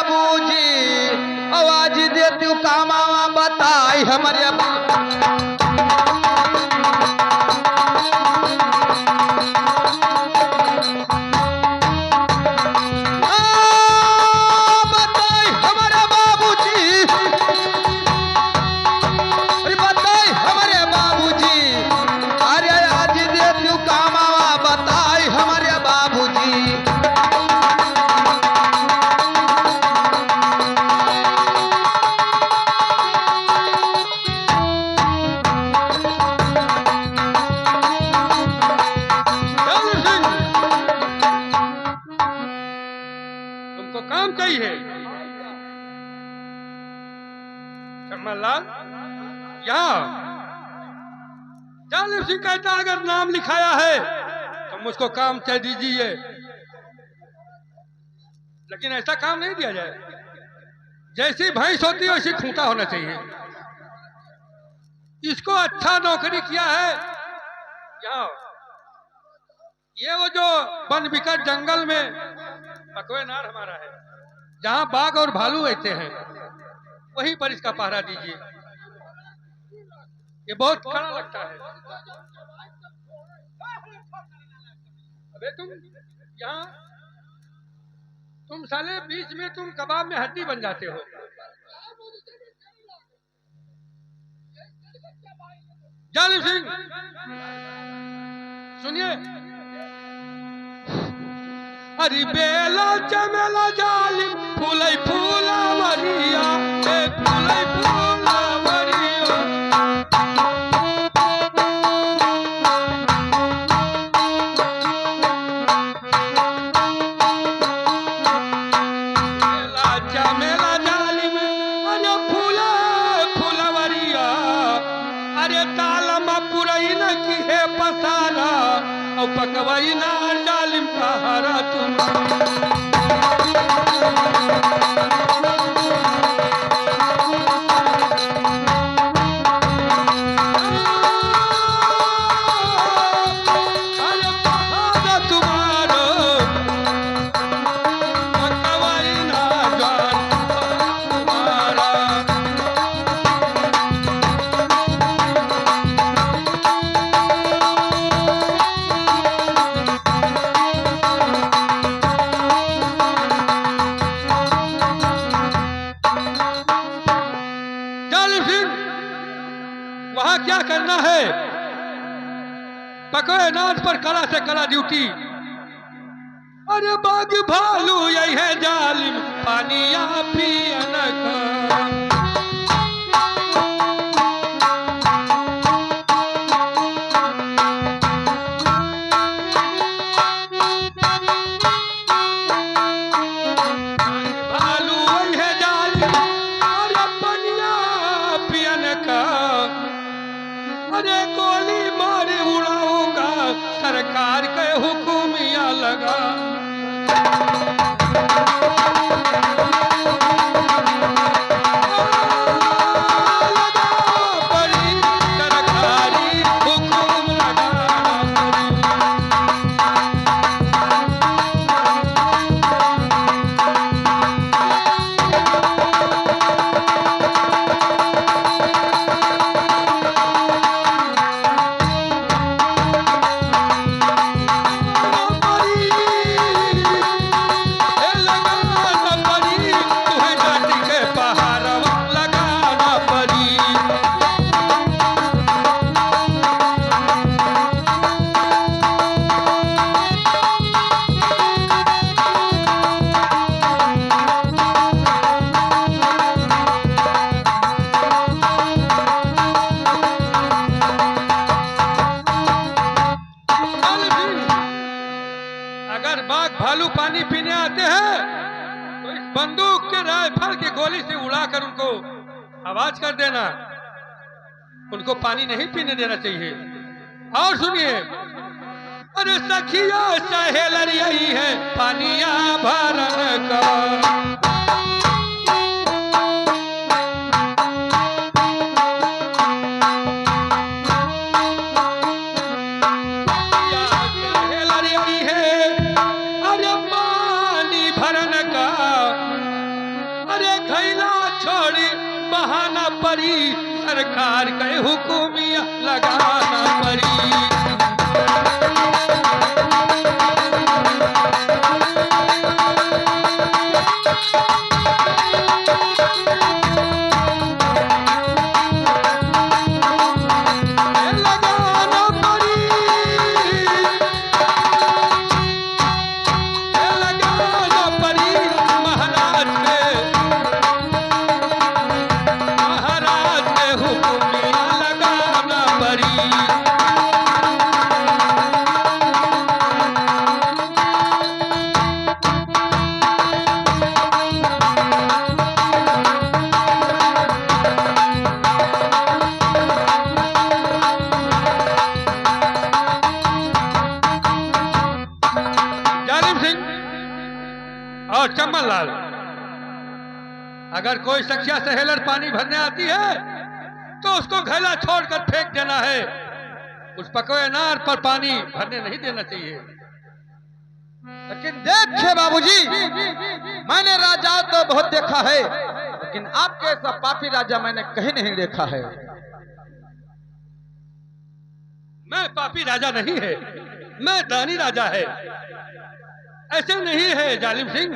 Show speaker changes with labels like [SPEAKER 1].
[SPEAKER 1] बाबूजी आवाज देती कामावा बताई हमारे
[SPEAKER 2] यहाँ जालिम सिंह कहता अगर नाम लिखाया है तो मुझको काम कह दीजिए, लेकिन ऐसा काम नहीं दिया जाए। जैसी भैंस होती है वैसी खूंटा होना चाहिए। इसको अच्छा नौकरी किया है। यहाँ ये वो जो वन विकट जंगल में पकवेनार हमारा है, जहाँ बाघ और भालू रहते हैं, वहीं पर इसका पहरा दीजिए। ये बहुत खड़ा लगता है। अबे तुम साले बीच में तुम कबाब में हड्डी बन जाते हो। जालिम सिंह सुनिए। अरे बेला चमेला जालिम फूलै फूलावरिया, फूलै फूलावरिया। पकवाई ना जालिम पहारा तुम। वहां क्या करना है? पकवेनाथ पर कड़ा से कड़ा ड्यूटी। अरे बाघ भालू यही है जालिम पानिया पियन का। भालू यही है जालिम अरे पानिया पियन का। अरे गोली मारे उड़ाऊंगा सरकार के हुकुमिया लगा। भालू पानी पीने आते हैं तो इस बंदूक के राइफल की गोली से उड़ाकर उनको आवाज कर देना। उनको पानी नहीं पीने देना चाहिए। और सुनिए, अरे सखिया सहेलर यही है पानिया भरन का। छोड़ी बहाना पड़ी, सरकार के हुकुमिया लगाना पड़ी। और चमन लाल, अगर कोई सखिया सहेलर पानी भरने आती है तो उसको घैला छोड़कर फेंक देना है। उस पकोए अनार पर पानी भरने नहीं देना चाहिए।
[SPEAKER 1] लेकिन देखिए बाबूजी, मैंने राजा तो बहुत देखा है, लेकिन आपके ऐसा पापी राजा मैंने कहीं नहीं देखा है।
[SPEAKER 2] मैं पापी राजा नहीं है, मैं दानी राजा है। ऐसे नहीं है जालिम सिंह।